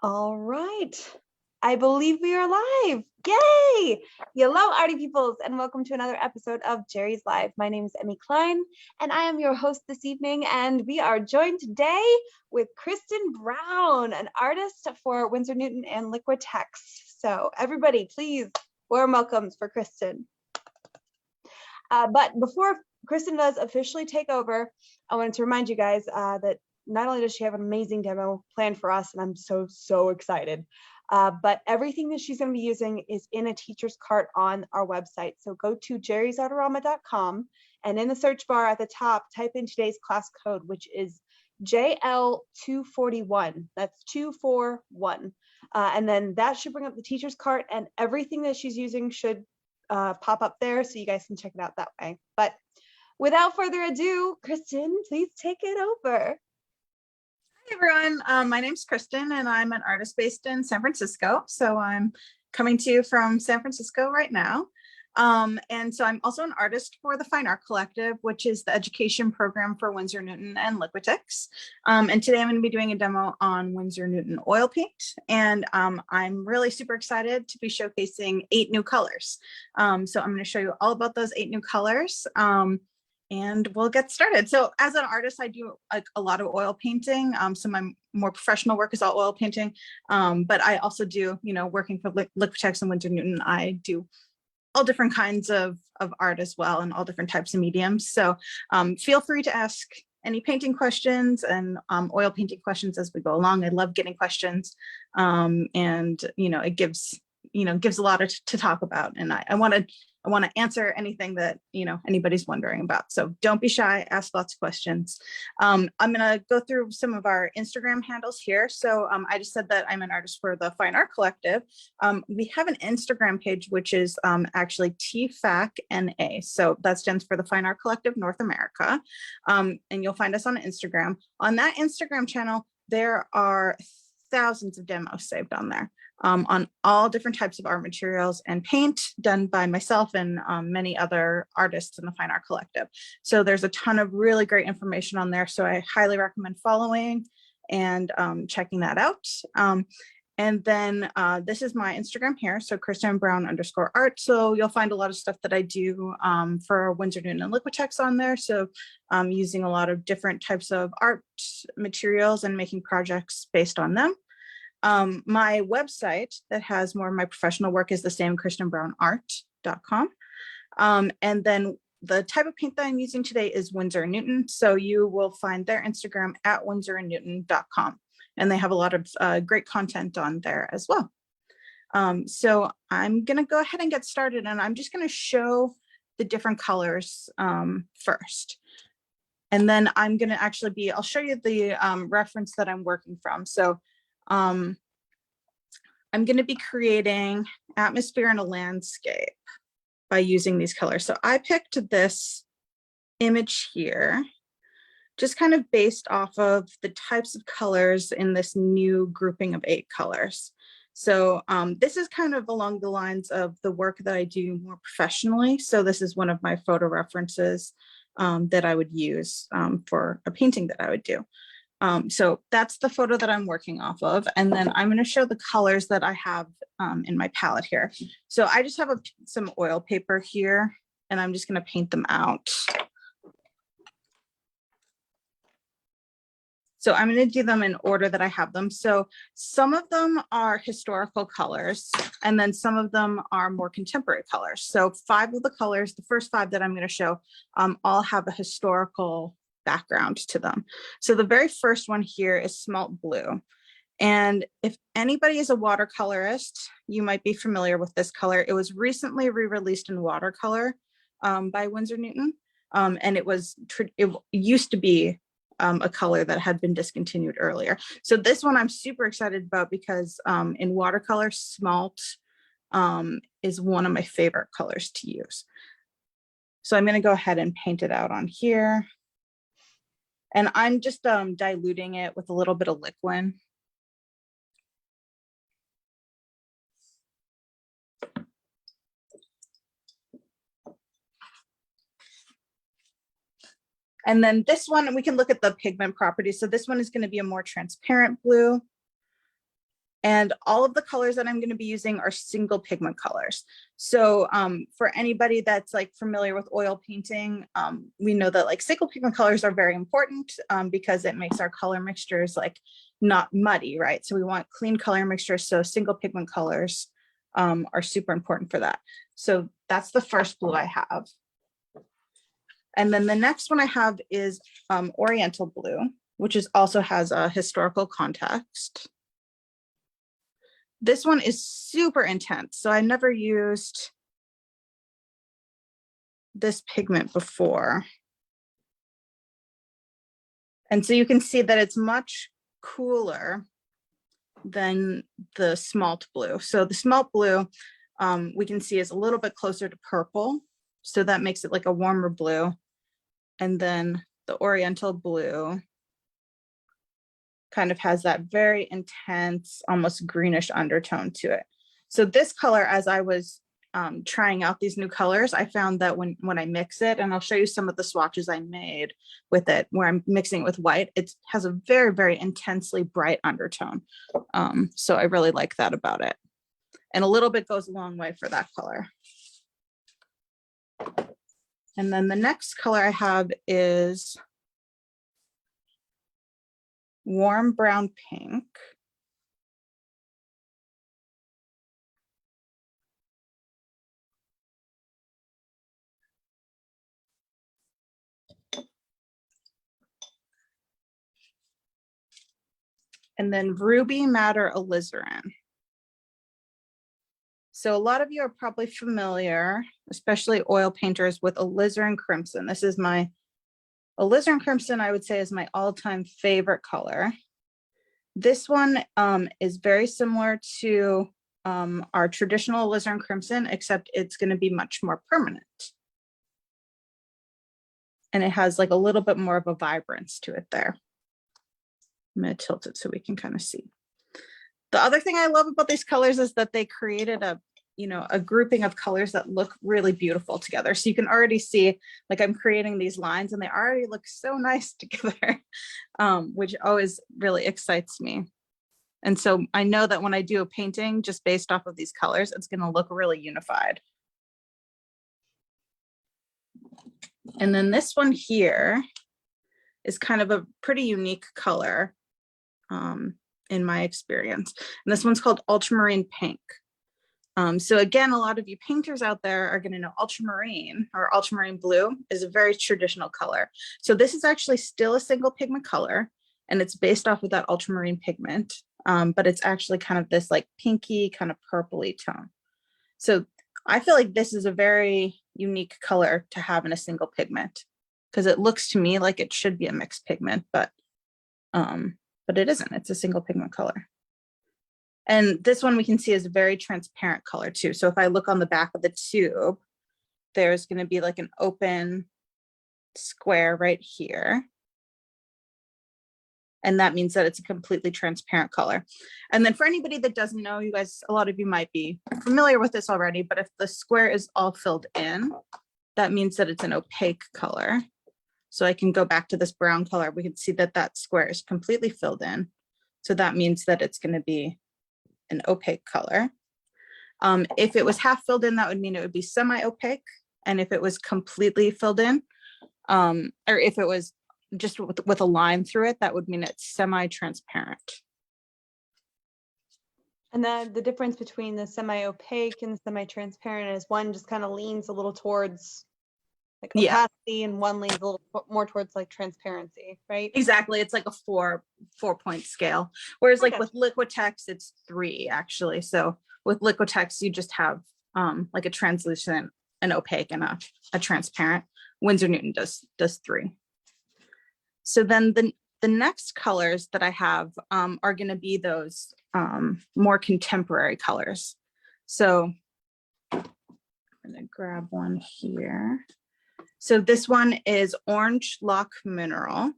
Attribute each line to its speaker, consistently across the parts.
Speaker 1: All right, I believe we are live. Yay! Hello, arty peoples, and welcome to another episode of Jerry's Live. My name is Emmy Klein, and I am your host this evening, and we are joined today with Kristen Brown, an artist for Winsor Newton and Liquitex. So everybody, please, warm welcomes for Kristen. But before Kristen does officially take over, I wanted to remind you guys that not only does she have an amazing demo planned for us, and I'm so excited, but everything that she's going to be using is in a teacher's cart on our website. So go to jerrysartorama.com, and in the search bar at the top, type in today's class code, which is JL241. That's 241. And then that should bring up the teacher's cart, and everything that she's using should pop up there, so you guys can check it out that way. But without further ado, Kristen, please take it over.
Speaker 2: Hey everyone, my name's Kristen and I'm an artist based in San Francisco. So I'm coming to you from San Francisco right now. And so I'm also an artist for the Fine Art Collective, which is the education program for Winsor Newton and Liquitex. And today I'm going to be doing a demo on Winsor Newton oil paint. And I'm really super excited to be showcasing 8 new colors. So I'm going to show you all about those 8 new colors. And we'll get started. So as an artist, I do a lot of oil painting. So my more professional work is all oil painting. But I also do, working for Liquitex and Winsor Newton, I do all different kinds of art as well, and all different types of mediums. So feel free to ask any painting questions and oil painting questions as we go along. I love getting questions. And, it gives a lot to talk about. And I want to answer anything that, anybody's wondering about. So don't be shy, ask lots of questions. I'm going to go through some of our Instagram handles here. So I just said that I'm an artist for the Fine Art Collective. We have an Instagram page, which is actually TFACNA. So that stands for the Fine Art Collective North America. And you'll find us on Instagram. On that Instagram channel, there are thousands of demos saved on there. On all different types of art materials and paint done by myself and many other artists in the Fine Art Collective. So there's a ton of really great information on there. So I highly recommend following and checking that out. And then this is my Instagram here. So Kristen Brown _art. So you'll find a lot of stuff that I do for Winsor Newton and Liquitex on there. So I'm using a lot of different types of art materials and making projects based on them. My website that has more of my professional work is the same, kristenbrownart.com. And then the type of paint that I'm using today is Winsor Newton. So you will find their Instagram at windsorandnewton.com. And they have a lot of great content on there as well. So I'm going to go ahead and get started, and I'm just going to show the different colors first. And then I'm going to I'll show you the reference that I'm working from. So I'm going to be creating atmosphere in a landscape by using these colors. So I picked this image here, just kind of based off of the types of colors in this new grouping of 8 colors. So this is kind of along the lines of the work that I do more professionally. So this is one of my photo references that I would use for a painting that I would do. So that's the photo that I'm working off of. And then I'm going to show the colors that I have in my palette here. So I just have some oil paper here, and I'm just going to paint them out. So I'm going to do them in order that I have them. So some of them are historical colors, and then some of them are more contemporary colors. So 5 of the colors, the first 5 that I'm going to show, all have a historical background to them. So the very first one here is Smalt Blue. And if anybody is a watercolorist, you might be familiar with this color. It was recently re-released in watercolor by Winsor Newton. And it used to be a color that had been discontinued earlier. So this one I'm super excited about because in watercolor, Smalt is one of my favorite colors to use. So I'm going to go ahead and paint it out on here. And I'm just diluting it with a little bit of liquid. And then this one, we can look at the pigment properties. So this one is going to be a more transparent blue. And all of the colors that I'm going to be using are single pigment colors. So for anybody that's like familiar with oil painting, we know that like single pigment colors are very important because it makes our color mixtures like not muddy, right? So we want clean color mixtures. So single pigment colors are super important for that. So that's the first blue I have. And then the next one I have is Oriental blue, which also has a historical context. This one is super intense. So I never used this pigment before. And so you can see that it's much cooler than the smalt blue. So the smalt blue, we can see is a little bit closer to purple. So that makes it like a warmer blue. And then the Oriental blue kind of has that very intense, almost greenish undertone to it. So this color, as I was trying out these new colors, I found that when I mix it, and I'll show you some of the swatches I made with it, where I'm mixing it with white, it has a very, very intensely bright undertone. So I really like that about it. And a little bit goes a long way for that color. And then the next color I have is warm brown pink. And then ruby madder alizarin. So a lot of you are probably familiar, especially oil painters, with alizarin crimson. This is my alizarin crimson, I would say, is my all-time favorite color. This one is very similar to our traditional alizarin crimson, except it's going to be much more permanent. And it has like a little bit more of a vibrance to it there. I'm going to tilt it so we can kind of see. The other thing I love about these colors is that they created a grouping of colors that look really beautiful together. So you can already see, like, I'm creating these lines and they already look so nice together, which always really excites me. And so I know that when I do a painting just based off of these colors, it's going to look really unified. And then this one here is kind of a pretty unique color in my experience. And this one's called ultramarine pink. So again, a lot of you painters out there are going to know ultramarine or ultramarine blue is a very traditional color. So this is actually still a single pigment color, and it's based off of that ultramarine pigment, but it's actually kind of this like pinky kind of purpley tone. So I feel like this is a very unique color to have in a single pigment, because it looks to me like it should be a mixed pigment, but it isn't. It's a single pigment color. And this one we can see is a very transparent color too. So if I look on the back of the tube, there's going to be like an open square right here. And that means that it's a completely transparent color. And then for anybody that doesn't know, you guys, a lot of you might be familiar with this already, but if the square is all filled in, that means that it's an opaque color. So I can go back to this brown color. We can see that that square is completely filled in. So that means that it's going to be an opaque color. If it was half filled in, that would mean it would be semi-opaque. And if it was completely filled in, or if it was just with a line through it, that would mean it's semi-transparent.
Speaker 1: And then the difference between the semi-opaque and the semi-transparent is one just kind of leans a little towards like opacity, and one leans a little more towards like transparency, right?
Speaker 2: Exactly. It's like a four-point scale. Whereas like with Liquitex, it's 3 actually. So with Liquitex, you just have like a translucent, an opaque, and a transparent. Winsor Newton does 3. So then the next colors that I have are going to be those more contemporary colors. So I'm going to grab one here. So this one is Orange Lock Mineral.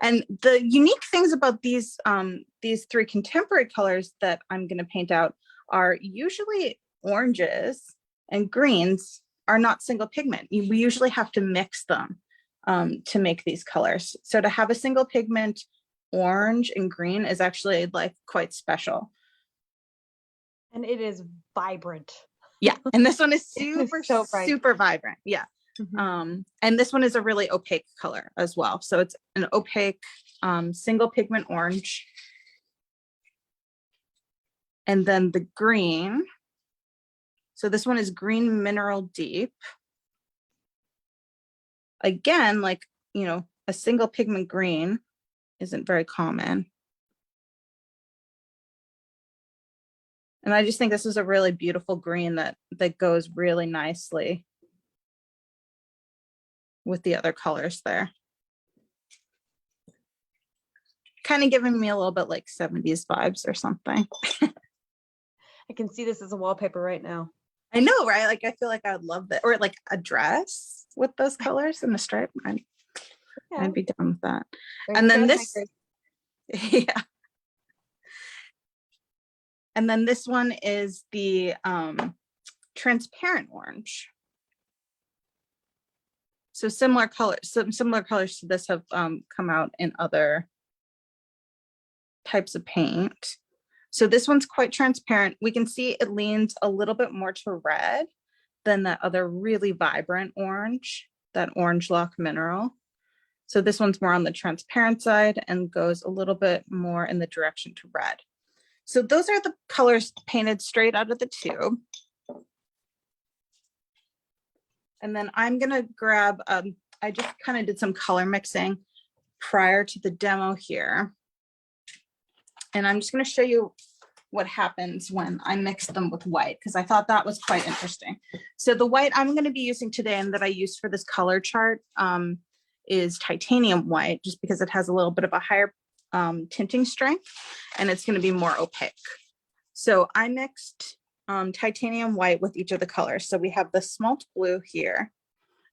Speaker 2: And the unique things about these 3 contemporary colors that I'm going to paint out are usually oranges and greens are not single pigment. We usually have to mix them to make these colors. So to have a single pigment orange and green is actually like quite special.
Speaker 1: And it is vibrant.
Speaker 2: Yeah, and this one is
Speaker 1: It is
Speaker 2: super,
Speaker 1: so bright.
Speaker 2: super vibrant. Yeah. And this one is a really opaque color as well. So it's an opaque single pigment orange. And then the green. So this one is green mineral deep. Again, like, you know, a single pigment green isn't very common. And I just think this is a really beautiful green that goes really nicely with the other colors there. Kind of giving me a little bit like 70s vibes or something.
Speaker 1: I can see this as a wallpaper right now.
Speaker 2: I know, right? Like, I feel like I would love that. Or like a dress with those colors and the stripe. I'd be done with that.
Speaker 1: There
Speaker 2: And
Speaker 1: you
Speaker 2: then
Speaker 1: go,
Speaker 2: this,
Speaker 1: Tigers.
Speaker 2: yeah. And then this one is the transparent orange. So similar colors, some similar colors to this have come out in other types of paint. So this one's quite transparent. We can see it leans a little bit more to red than that other really vibrant orange, that orange lock mineral. So this one's more on the transparent side and goes a little bit more in the direction to red. So those are the colors painted straight out of the tube. And then I'm gonna grab, I just kind of did some color mixing prior to the demo here. And I'm just gonna show you what happens when I mix them with white, because I thought that was quite interesting. So the white I'm gonna be using today and that I used for this color chart is titanium white, just because it has a little bit of a higher tinting strength and it's going to be more opaque. So I mixed titanium white with each of the colors. So we have the smalt blue here.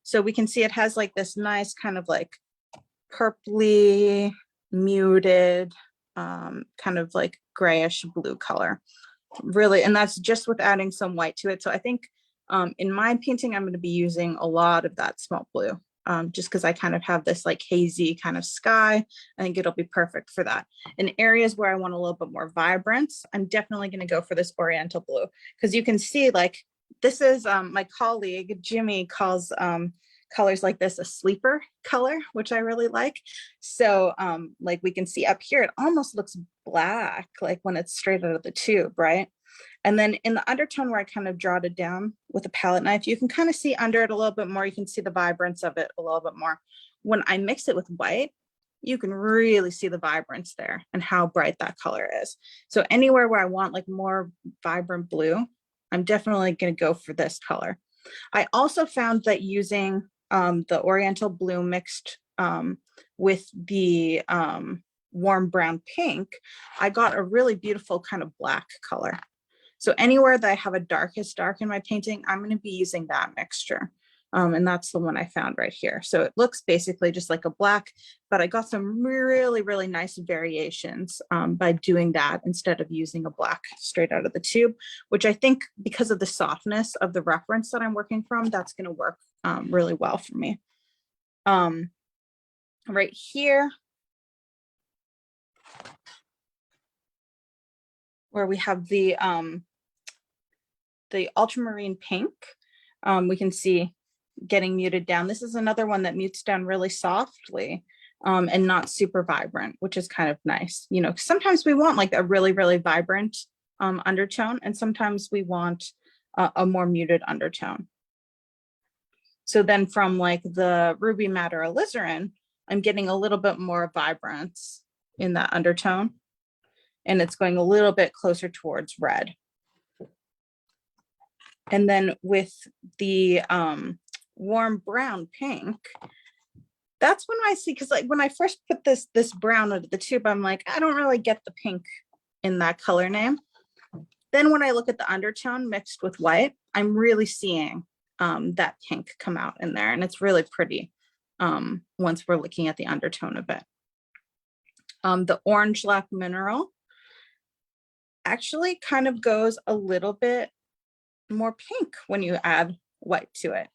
Speaker 2: So we can see it has like this nice kind of like purpley muted kind of like grayish blue color, really. And that's just with adding some white to it. So I think in my painting I'm going to be using a lot of that smalt blue. Just because I kind of have this like hazy kind of sky. I think it'll be perfect for that. In areas where I want a little bit more vibrance, I'm definitely going to go for this oriental blue, because you can see like this is my colleague Jimmy calls colors like this a sleeper color, which I really like. So like we can see up here, it almost looks black, like when it's straight out of the tube, right? And then in the undertone where I kind of jotted it down with a palette knife, you can kind of see under it a little bit more. You can see the vibrance of it a little bit more. When I mix it with white, you can really see the vibrance there and how bright that color is. So anywhere where I want like more vibrant blue, I'm definitely going to go for this color. I also found that using the oriental blue mixed with the warm brown pink, I got a really beautiful kind of black color. So anywhere that I have a darkest dark in my painting, I'm going to be using that mixture. And that's the one I found right here. So it looks basically just like a black, but I got some really, really nice variations by doing that instead of using a black straight out of the tube, which I think because of the softness of the reference that I'm working from, that's going to work really well for me. Right here, where we have the ultramarine pink, we can see getting muted down. This is another one that mutes down really softly and not super vibrant, which is kind of nice. You know, sometimes we want like a really, really vibrant undertone, and sometimes we want a more muted undertone. So then from like the ruby madder alizarin, I'm getting a little bit more vibrance in that undertone, and it's going a little bit closer towards red. And then with the warm brown pink, that's when I see, because like when I first put this brown out of the tube, I'm like, I don't really get the pink in that color name. Then when I look at the undertone mixed with white, I'm really seeing that pink come out in there, and it's really pretty once we're looking at the undertone of it. The orange lock mineral actually kind of goes a little bit more pink when you add white to it.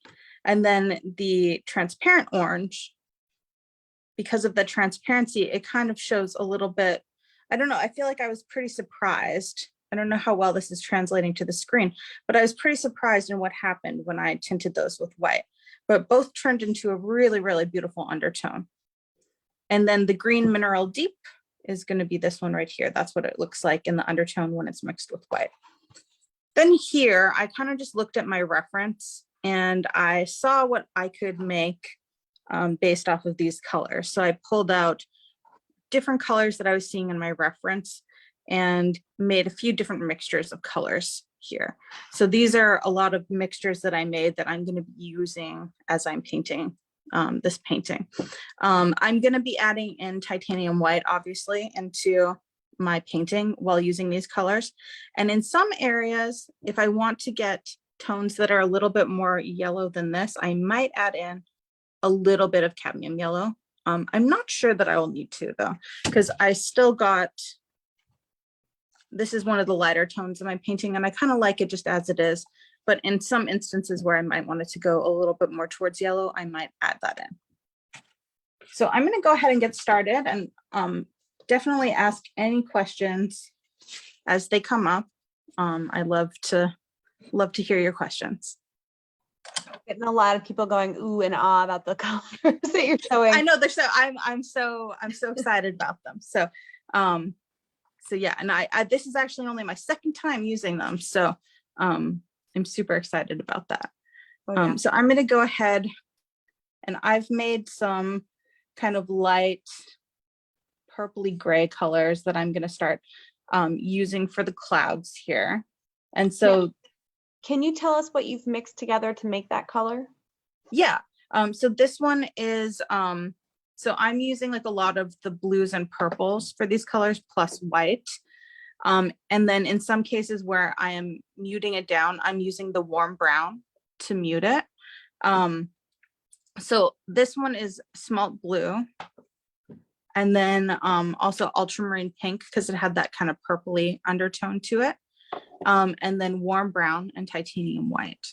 Speaker 2: And then the transparent orange because of the transparency, it kind of shows a little bit, I don't know, I feel like I was pretty surprised. I don't know how well this is translating to the screen, but I was pretty surprised in what happened when I tinted those with white. But both turned into a really, really beautiful undertone. And then the green mineral deep is going to be this one right here. That's what it looks like in the undertone when it's mixed with white. Then here, I kind of just looked at my reference and I saw what I could make based off of these colors. So I pulled out different colors that I was seeing in my reference and made a few different mixtures of colors here. So these are a lot of mixtures that I made that I'm going to be using as I'm painting this painting. I'm going to be adding in titanium white, obviously, into my painting while using these colors. And in some areas, if I want to get tones that are a little bit more yellow than this, I might add in a little bit of cadmium yellow. I'm not sure that I will need to though, because I still got, this is one of the lighter tones in my painting and I kind of like it just as it is. But in some instances where I might want it to go a little bit more towards yellow, I might add that in. So I'm going to go ahead and get started and definitely ask any questions as they come up. I love to hear your questions.
Speaker 1: Getting a lot of people going ooh and ah about the colors that you're showing.
Speaker 2: I know they're so I'm so excited about them. So yeah, and I this is actually only my second time using them. So I'm super excited about that.
Speaker 1: Oh, yeah.
Speaker 2: So I'm going to go ahead and I've made some kind of light purpley gray colors that I'm going to start using for the clouds here. And so
Speaker 1: yeah. Can you tell us what you've mixed together to make that color?
Speaker 2: Yeah. So this one is, so I'm using like a lot of the blues and purples for these colors plus white. And then in some cases where I am muting it down, I'm using the warm brown to mute it. So this one is smalt blue. And then also ultramarine pink because it had that kind of purpley undertone to it. And then warm brown and titanium white.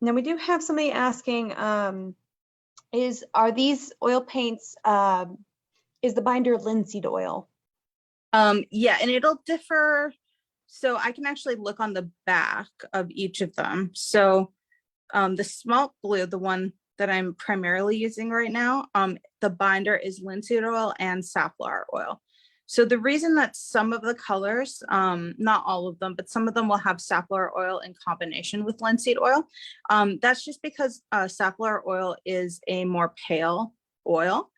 Speaker 1: Now we do have somebody asking, are these oil paints, is the binder linseed oil?
Speaker 2: Yeah, and it'll differ. So I can actually look on the back of each of them. So the smalt blue, the one that I'm primarily using right now, the binder is linseed oil and safflower oil. So the reason that some of the colors, not all of them, but some of them will have safflower oil in combination with linseed oil. That's just because safflower oil is a more pale oil.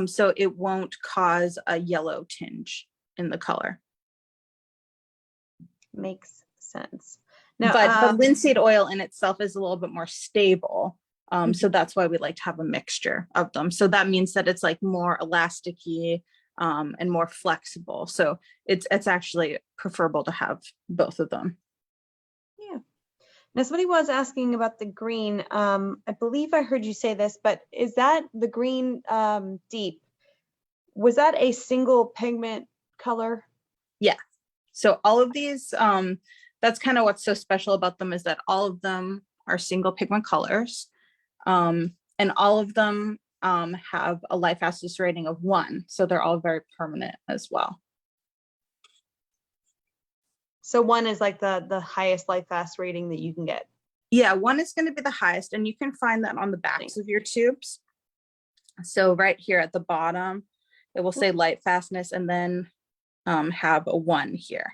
Speaker 2: So it won't cause a yellow tinge in the color.
Speaker 1: Makes sense. Now,
Speaker 2: but the linseed oil in itself is a little bit more stable. So that's why we like to have a mixture of them. So that means that it's like more elasticy and more flexible. So it's actually preferable to have both of them.
Speaker 1: Yeah. Now somebody was asking about the green. I believe I heard you say this, but is that the green deep? Was that a single pigment color?
Speaker 2: Yeah. So all of these, that's kind of what's so special about them is that all of them are single pigment colors. And all of them have a light fastness rating of 1. So they're all very permanent as well.
Speaker 1: So 1 is like the highest light fast rating that you can get.
Speaker 2: Yeah, 1 is going to be the highest, and you can find that on the backs of your tubes. So right here at the bottom, it will say light fastness and then have a 1 here.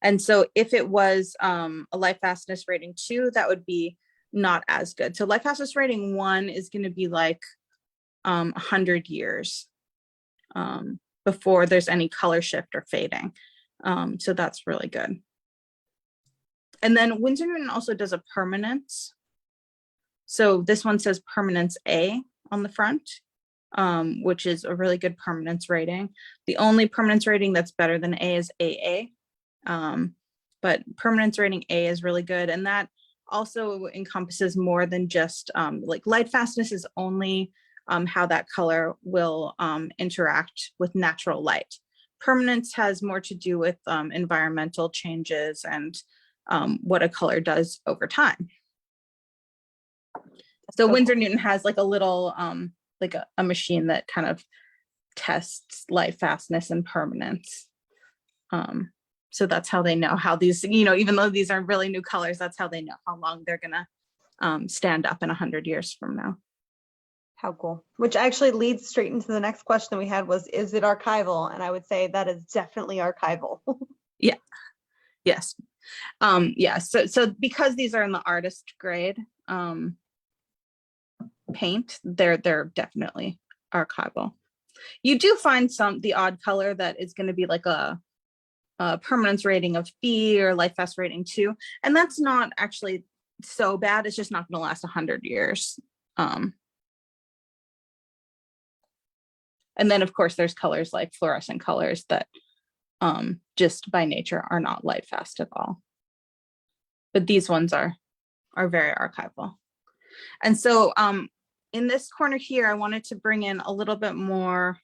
Speaker 2: And so if it was a light fastness rating 2, that would be not as good. So light fastness rating 1 is going to be like 100 years before there's any color shift or fading. So that's really good. And then Winsor also does a permanence. So this one says permanence A on the front, which is a really good permanence rating. The only permanence rating that's better than A is AA. But permanence rating A is really good. And that also encompasses more than just like light fastness is only how that color will interact with natural light. Permanence has more to do with environmental changes and what a color does over time. So
Speaker 1: so
Speaker 2: Winsor
Speaker 1: cool.
Speaker 2: Newton has like a little, like a machine that kind of tests light fastness and permanence. So that's how they know how these, even though these are really new colors, that's how they know how long they're gonna stand up in 100 years from now.
Speaker 1: How cool. Which actually leads straight into the next question we had was, is it archival? And I would say that is definitely archival.
Speaker 2: Yeah. Yes. Yeah. So because these are in the artist grade paint, they're definitely archival. You do find the odd color that is going to be like a permanence rating of B or light fast rating 2, and that's not actually so bad. It's just not going to last 100 years. And then of course there's colors like fluorescent colors that just by nature are not light fast at all. But these ones are very archival. And so in this corner here, I wanted to bring in a little bit more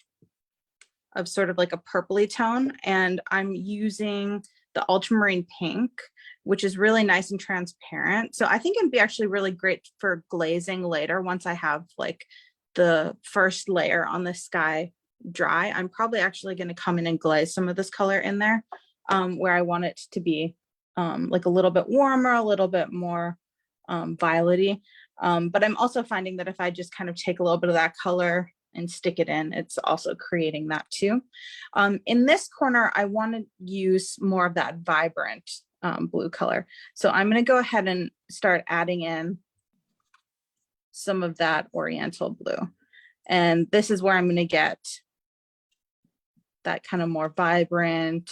Speaker 2: of sort of like a purpley tone, and I'm using the ultramarine pink, which is really nice and transparent. So I think it'd be actually really great for glazing later once I have like the first layer on the sky dry. I'm probably actually going to come in and glaze some of this color in there where I want it to be like a little bit warmer, a little bit more violet-y. But I'm also finding that if I just kind of take a little bit of that color and stick it in, it's also creating that too. In this corner, I want to use more of that vibrant blue color. So I'm going to go ahead and start adding in some of that oriental blue. And this is where I'm going to get that kind of more vibrant,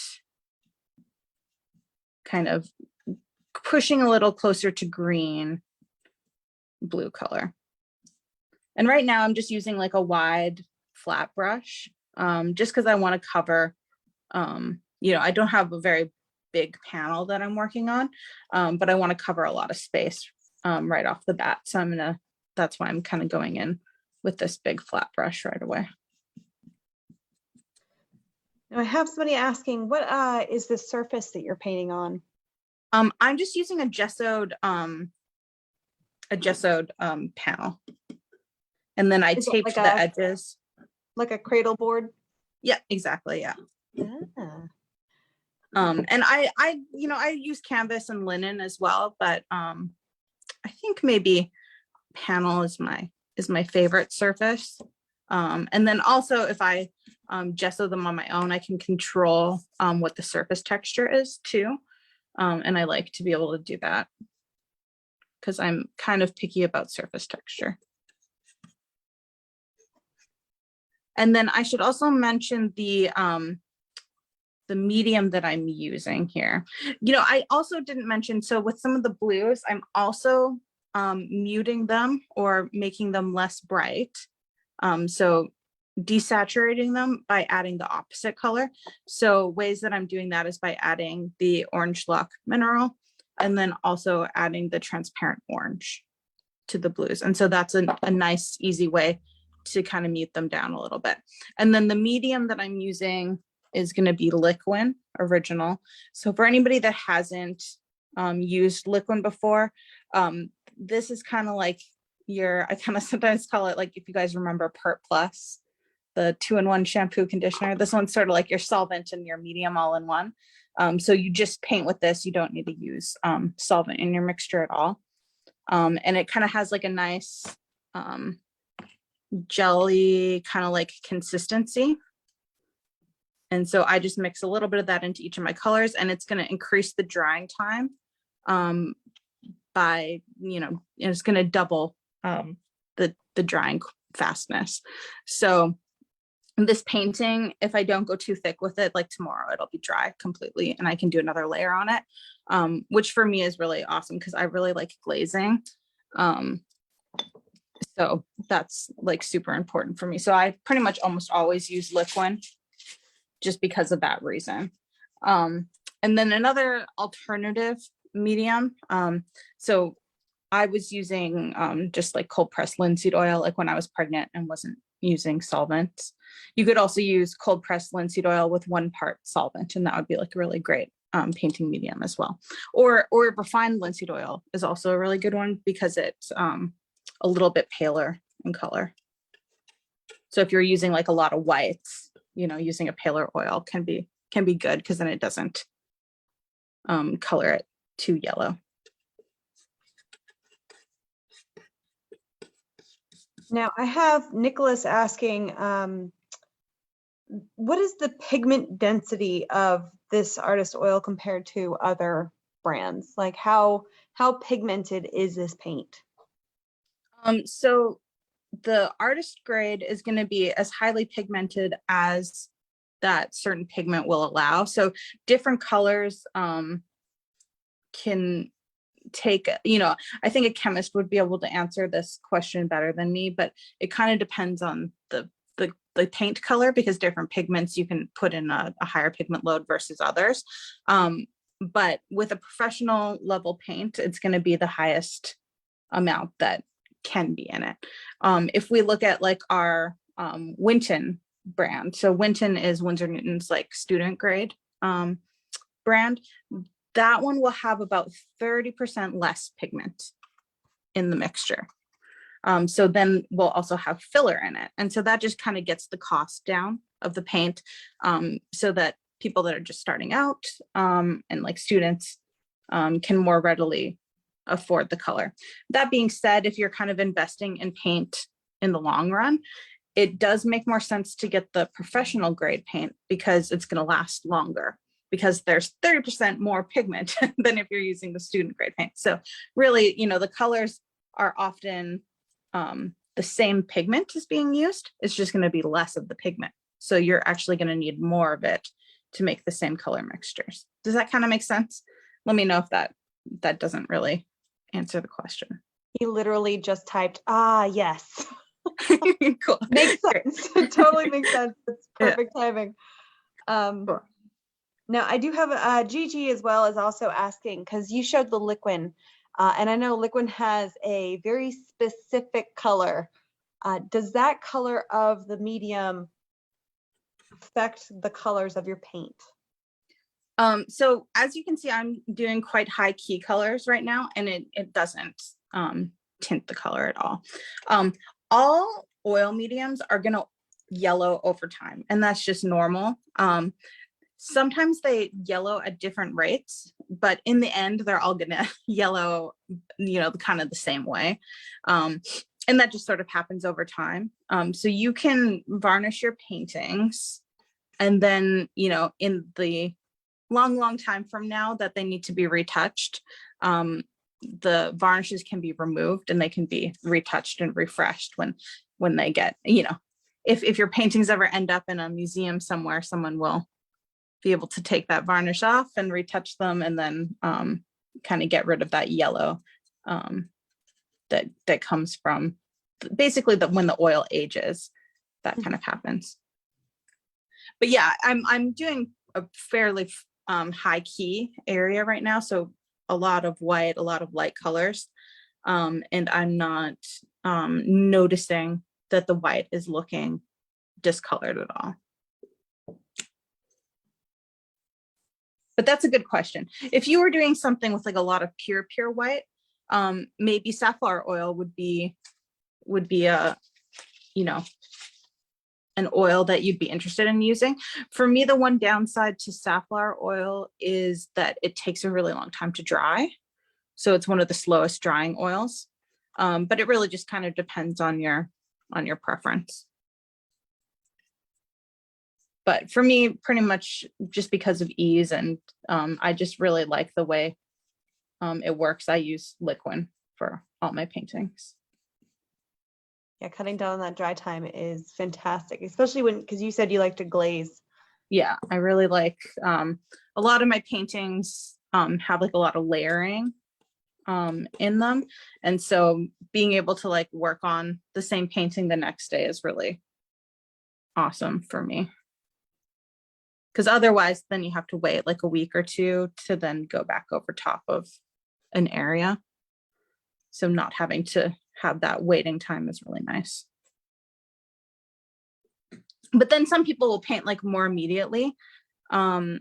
Speaker 2: kind of pushing a little closer to green blue color. And right now I'm just using like a wide flat brush, just because I want to cover, I don't have a very big panel that I'm working on, but I want to cover a lot of space right off the bat. So that's why I'm kind of going in with this big flat brush right away.
Speaker 1: Now I have somebody asking, what is this surface that you're painting on?
Speaker 2: I'm just using a gessoed panel. And then I taped like the edges.
Speaker 1: Like a cradle board?
Speaker 2: Yeah, exactly. Yeah.
Speaker 1: Yeah.
Speaker 2: And I use canvas and linen as well, but I think maybe panel is my favorite surface. And then also if I gesso them on my own, I can control what the surface texture is too. And I like to be able to do that because I'm kind of picky about surface texture. And then I should also mention the medium that I'm using here. I also didn't mention, so with some of the blues, I'm also muting them or making them less bright. So desaturating them by adding the opposite color. So ways that I'm doing that is by adding the orange luck mineral and then also adding the transparent orange to the blues. And so that's a nice, easy way to kind of mute them down a little bit. And then the medium that I'm using is going to be Liquin Original. So for anybody that hasn't used Liquin before, this is kind of like I kind of sometimes call it, like, if you guys remember Pert Plus, the 2-in-1 shampoo conditioner, this one's sort of like your solvent and your medium all in one. So you just paint with this. You don't need to use solvent in your mixture at all. And it kind of has like a nice jelly kind of like consistency. And so I just mix a little bit of that into each of my colors, and it's going to increase the drying time by, it's going to double the drying fastness. So this painting, if I don't go too thick with it, like tomorrow, it'll be dry completely and I can do another layer on it, which for me is really awesome because I really like glazing. So that's like super important for me. So I pretty much almost always use Liquin just because of that reason. And then another alternative medium. So I was using just like cold pressed linseed oil, like when I was pregnant and wasn't using solvents. You could also use cold pressed linseed oil with 1 part solvent, and that would be like a really great painting medium as well. Or refined linseed oil is also a really good one because it a little bit paler in color. So if you're using like a lot of whites, you know, using a paler oil can be good, because then it doesn't color it too yellow.
Speaker 1: Now I have Nicholas asking, what is the pigment density of this artist oil compared to other brands? Like how pigmented is this paint?
Speaker 2: So the artist grade is going to be as highly pigmented as that certain pigment will allow. So different colors can take, you know, I think a chemist would be able to answer this question better than me, but it kind of depends on the paint color, because different pigments you can put in a higher pigment load versus others. But with a professional level paint, it's going to be the highest amount that can be in it. If we look at like our Winton brand, so Winton is Winsor Newton's like student grade brand, that one will have about 30% less pigment in the mixture. So then we'll also have filler in it. And so that just kind of gets the cost down of the paint, so that people that are just starting out and like students can more readily afford the color. That being said, if you're kind of investing in paint in the long run, it does make more sense to get the professional grade paint, because it's going to last longer, because there's 30% more pigment than if you're using the student grade paint. So really, you know, the colors are often the same pigment is being used. It's just going to be less of the pigment. So you're actually going to need more of it to make the same color mixtures. Does that kind of make sense? Let me know if that doesn't really answer the question.
Speaker 1: He literally just typed, yes.
Speaker 2: Cool.
Speaker 1: Makes sense. It totally makes sense. It's perfect timing.
Speaker 2: Cool.
Speaker 1: Now I do have Gigi as well as also asking, because you showed the liquid, and I know liquid has a very specific color. Does that color of the medium affect the colors of your paint?
Speaker 2: So as you can see, I'm doing quite high key colors right now, and it doesn't tint the color at all. All oil mediums are going to yellow over time, and that's just normal. Sometimes they yellow at different rates, but in the end, they're all going to yellow, you know, kind of the same way. And that just sort of happens over time. So you can varnish your paintings, and then, you know, in the long time from now that they need to be retouched, the varnishes can be removed and they can be retouched and refreshed when they get, you know, if your paintings ever end up in a museum somewhere, someone will be able to take that varnish off and retouch them, and then kind of get rid of that yellow that comes from basically when the oil ages. That kind of happens. But yeah, I'm doing a fairly high key area right now, so a lot of white, a lot of light colors, and I'm not noticing that the white is looking discolored at all. But that's a good question. If you were doing something with like a lot of pure white, maybe safflower oil would be a, you know, an oil that you'd be interested in using. For me, the one downside to safflower oil is that it takes a really long time to dry. So it's one of the slowest drying oils. But it really just kind of depends on your preference. But for me, pretty much just because of ease, and I just really like the way it works. I use liquid for all my paintings.
Speaker 1: Yeah, cutting down on that dry time is fantastic, especially because you said you like to glaze.
Speaker 2: Yeah, I really like a lot of my paintings have like a lot of layering in them. And so being able to like work on the same painting the next day is really awesome for me. Because otherwise then you have to wait like a week or two to then go back over top of an area. So not having to have that waiting time is really nice. But then some people will paint like more immediately. And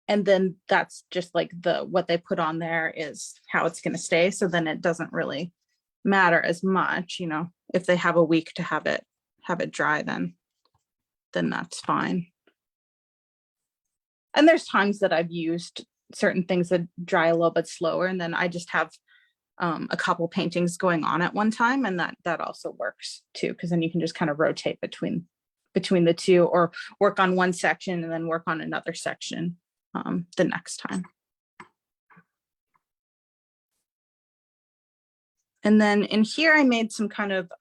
Speaker 2: then that's just like what they put on there is how it's going to stay. So then it doesn't really matter as much, if they have a week to have it dry, then that's fine. And there's times that I've used certain things that dry a little bit slower, and then I just have a couple paintings going on at one time, and that also works too, because then you can just kind of rotate between the two, or work on one section and then work on another section the next time. And then in here, I made some kind of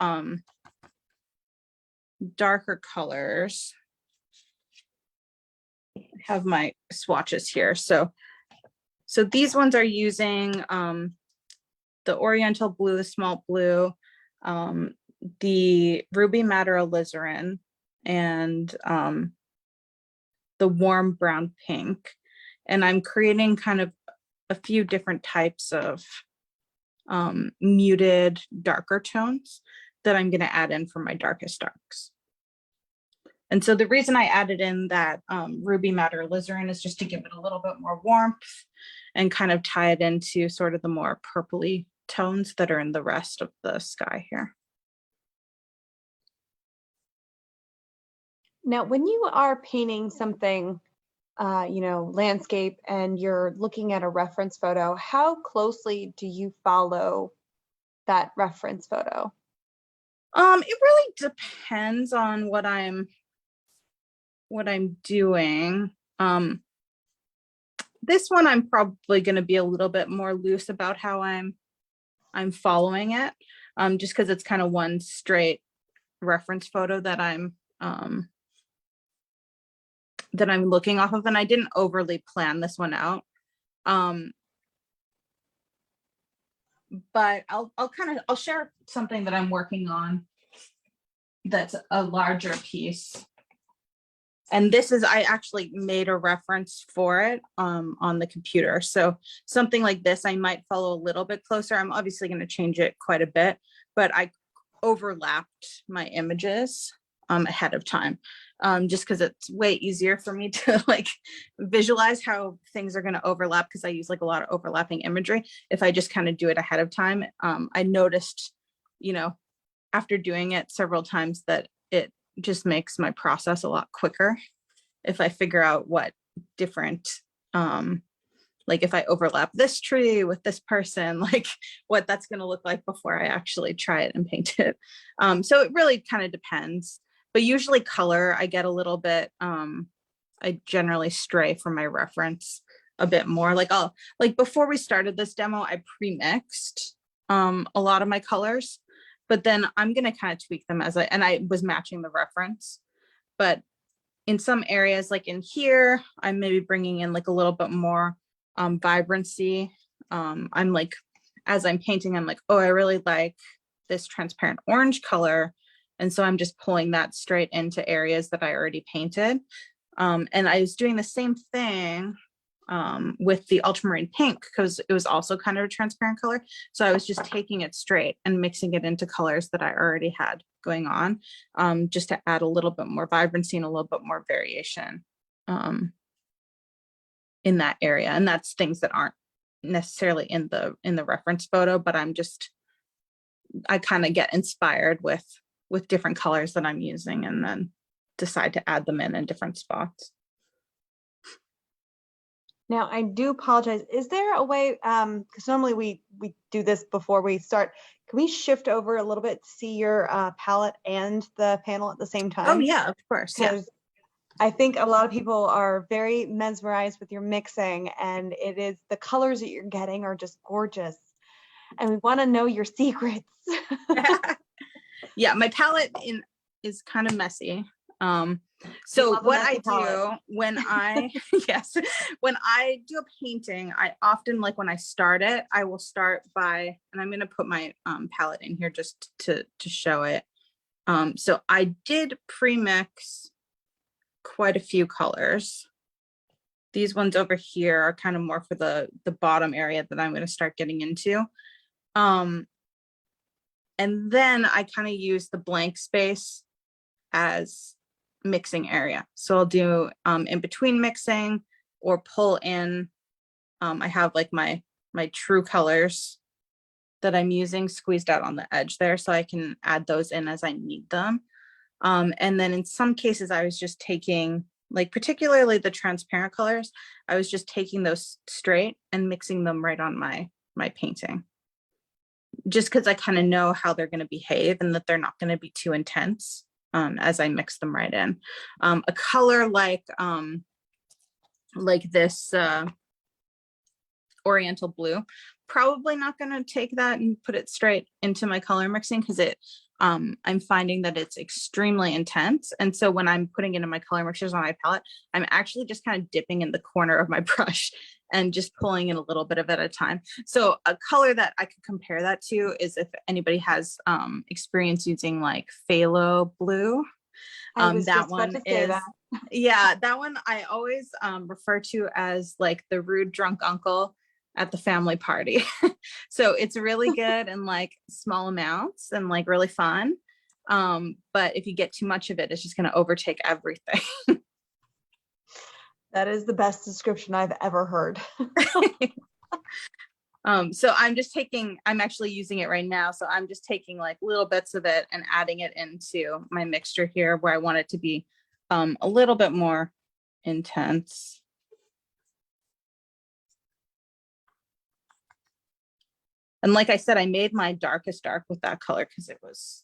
Speaker 2: darker colors. I have my swatches here. So these ones are using the Oriental Blue, the Smalt Blue, the Ruby Madder Alizarin, and the Warm Brown Pink. And I'm creating kind of a few different types of muted darker tones that I'm going to add in for my darkest darks. And so the reason I added in that Ruby Madder Alizarin is just to give it a little bit more warmth and kind of tie it into sort of the more purpley tones that are in the rest of the sky here.
Speaker 1: Now, when you are painting something, landscape, and you're looking at a reference photo, how closely do you follow that reference photo?
Speaker 2: It really depends on what I'm doing. This one I'm probably going to be a little bit more loose about how I'm following it, just because it's kind of one straight reference photo that I'm looking off of, and I didn't overly plan this one out. But I'll share something that I'm working on that's a larger piece. And this is, I actually made a reference for it on the computer. So something like this, I might follow a little bit closer. I'm obviously going to change it quite a bit, but I overlapped my images ahead of time, just because it's way easier for me to like visualize how things are going to overlap, because I use like a lot of overlapping imagery. If I just kind of do it ahead of time, I noticed, after doing it several times, that it just makes my process a lot quicker if I figure out what different, like if I overlap this tree with this person, like what that's going to look like before I actually try it and paint it. So it really kind of depends, but usually color, I get a little bit, I generally stray from my reference a bit more. Like before we started this demo, I pre-mixed a lot of my colors, but then I'm going to kind of tweak them and I was matching the reference. But in some areas, like in here, I'm maybe bringing in like a little bit more vibrancy. I'm like, as I'm painting, I'm like, oh, I really like this transparent orange color. And so I'm just pulling that straight into areas that I already painted. And I was doing the same thing with the ultramarine pink, because it was also kind of a transparent color. So I was just taking it straight and mixing it into colors that I already had going on, just to add a little bit more vibrancy and a little bit more variation in that area. And that's things that aren't necessarily in the reference photo, but I kind of get inspired with different colors that I'm using, and then decide to add them in different spots.
Speaker 1: Now, I do apologize. Is there a way, because normally we do this before we start, can we shift over a little bit to see your palette and the panel at the same time?
Speaker 2: Oh yeah, of course. Yeah.
Speaker 1: I think a lot of people are very mesmerized with your mixing, and it is the colors that you're getting are just gorgeous. And we want to know your secrets.
Speaker 2: Yeah, my palette is kind of messy. So what I do when I, yes, when I do a painting, I often, like when I start it, I will start by, and I'm going to put my palette in here just to show it. So I did pre-mix quite a few colors. These ones over here are kind of more for the bottom area that I'm going to start getting into. And then I kind of use the blank space as mixing area. So I'll do in between mixing or pull in. I have like my true colors that I'm using squeezed out on the edge there, so I can add those in as I need them. And then in some cases, I was just taking, like particularly the transparent colors, I was just taking those straight and mixing them right on my painting. Just because I kind of know how they're going to behave and that they're not going to be too intense as I mix them right in. A color like this Oriental blue, probably not going to take that and put it straight into my color mixing, because I'm finding that it's extremely intense. And so when I'm putting it in my color mixers on my palette, I'm actually just kind of dipping in the corner of my brush and just pulling in a little bit of it at a time. So a color that I could compare that to is if anybody has experience using like phthalo blue. That one is, yeah, that one I always refer to as like the rude drunk uncle at the family party. So it's really good in like small amounts and like really fun. But if you get too much of it, it's just going to overtake everything.
Speaker 1: That is the best description I've ever heard.
Speaker 2: So I'm actually using it right now. So I'm just taking like little bits of it and adding it into my mixture here where I want it to be a little bit more intense. And like I said, I made my darkest dark with that color because it was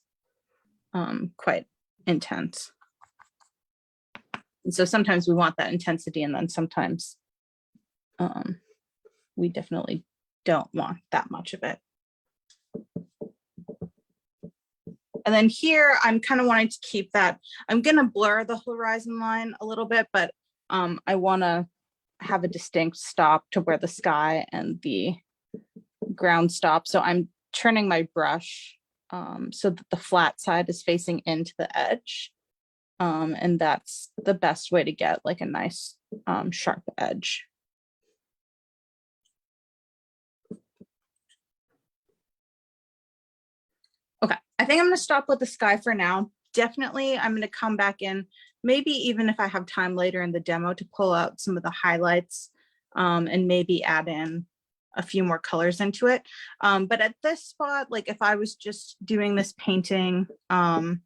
Speaker 2: quite intense. And so sometimes we want that intensity, and then sometimes we definitely don't want that much of it. And then here, I'm kind of wanting to keep that. I'm going to blur the horizon line a little bit, but I want to have a distinct stop to where the sky and the ground stop. So I'm turning my brush so that the flat side is facing into the edge. And that's the best way to get like a nice sharp edge. Okay, I think I'm going to stop with the sky for now. Definitely, I'm going to come back in, maybe even if I have time later in the demo, to pull out some of the highlights and maybe add in a few more colors into it. But at this spot, like if I was just doing this painting on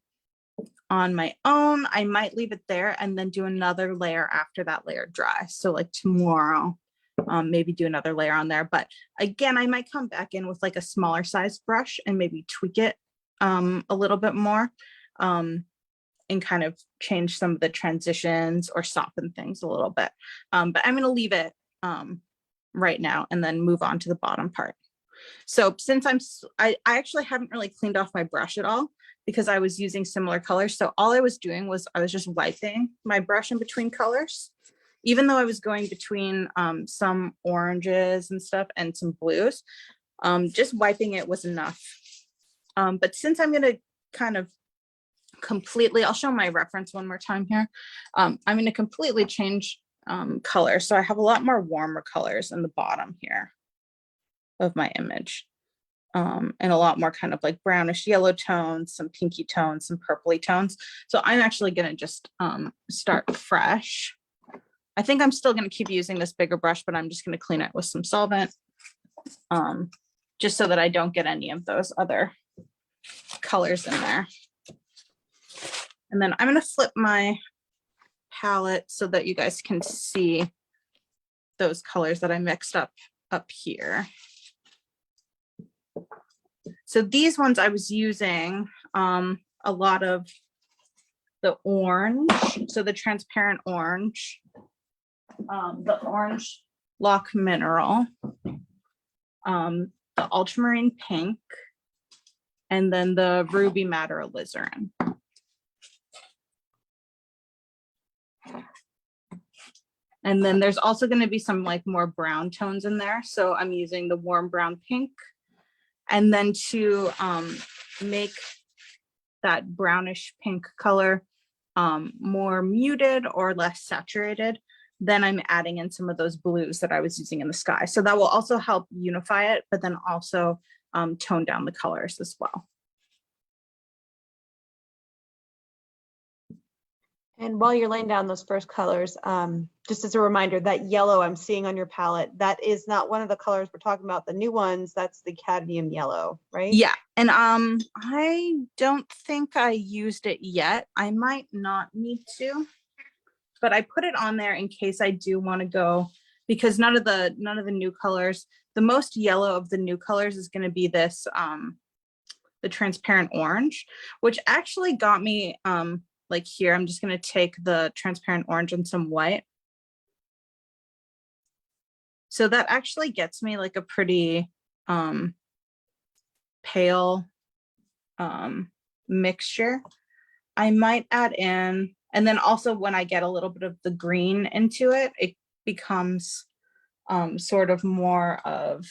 Speaker 2: my own, I might leave it there and then do another layer after that layer dries. So like tomorrow, maybe do another layer on there. But again, I might come back in with like a smaller size brush and maybe tweak it a little bit more and kind of change some of the transitions or soften things a little bit. But I'm going to leave it right now and then move on to the bottom part. So since I actually haven't really cleaned off my brush at all because I was using similar colors. So all I was doing was I was just wiping my brush in between colors, even though I was going between some oranges and stuff and some blues. Just wiping it was enough. But since I'm going to kind of completely, I'll show my reference one more time here. I'm going to completely change color. So I have a lot more warmer colors in the bottom here of my image. And a lot more kind of like brownish yellow tones, some pinky tones, some purpley tones. So I'm actually going to just start fresh. I think I'm still going to keep using this bigger brush, but I'm just going to clean it with some solvent just so that I don't get any of those other colors in there. And then I'm going to flip my palette so that you guys can see those colors that I mixed up here. So these ones I was using a lot of the orange, so the transparent orange, the orange lock mineral, the ultramarine pink, and then the ruby madder alizarin. And then there's also going to be some like more brown tones in there. So I'm using the warm brown pink. And then to make that brownish pink color more muted or less saturated, then I'm adding in some of those blues that I was using in the sky. So that will also help unify it, but then also tone down the colors as well.
Speaker 1: And while you're laying down those first colors, just as a reminder, that yellow I'm seeing on your palette, that is not one of the colors we're talking about. The new ones, that's the cadmium yellow, right?
Speaker 2: Yeah, and I don't think I used it yet. I might not need to, but I put it on there in case I do want to go, because none of the new colors, the most yellow of the new colors is going to be this the transparent orange, which actually got me like here. I'm just going to take the transparent orange and some white. So that actually gets me like a pretty pale mixture. I might add in, and then also when I get a little bit of the green into it, it becomes sort of more of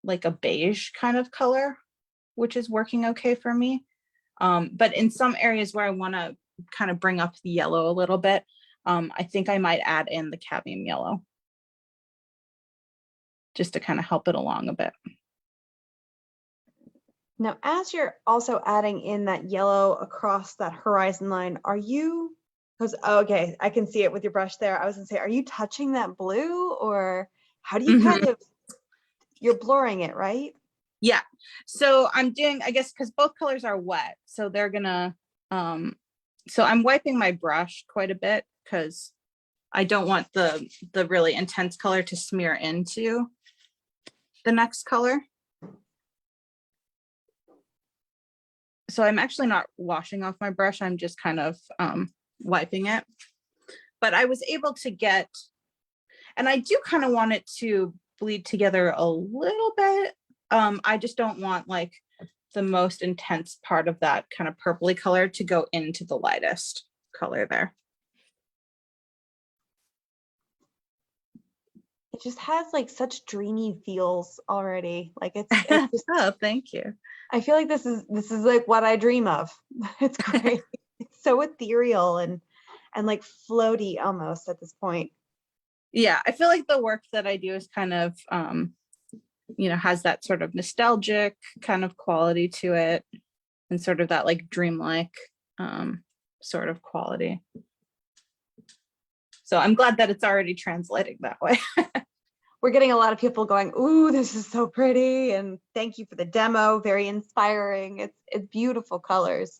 Speaker 2: like a beige kind of color, which is working okay for me. But in some areas where I want to kind of bring up the yellow a little bit, I think I might add in the cadmium yellow just to kind of help it along a bit.
Speaker 1: Now, as you're also adding in that yellow across that horizon line, are you, because, okay, I can see it with your brush there. I was gonna say, are you touching that blue, or how do you kind of, you're blurring it, right?
Speaker 2: Yeah, so I'm doing, I guess, because both colors are wet, so they're gonna, so I'm wiping my brush quite a bit because I don't want the really intense color to smear into the next color. So I'm actually not washing off my brush. I'm just kind of wiping it. But I was able to get, and I do kind of want it to bleed together a little bit. I just don't want like the most intense part of that kind of purpley color to go into the lightest color there.
Speaker 1: It just has like such dreamy feels already. Like it's just,
Speaker 2: oh, thank you.
Speaker 1: I feel like this is like what I dream of. It's great. It's so ethereal and like floaty almost at this point.
Speaker 2: Yeah, I feel like the work that I do is kind of you know, has that sort of nostalgic kind of quality to it, and sort of that like dreamlike sort of quality. So I'm glad that it's already translating that way.
Speaker 1: We're getting a lot of people going, ooh, this is so pretty, and thank you for the demo, very inspiring. It's beautiful colors.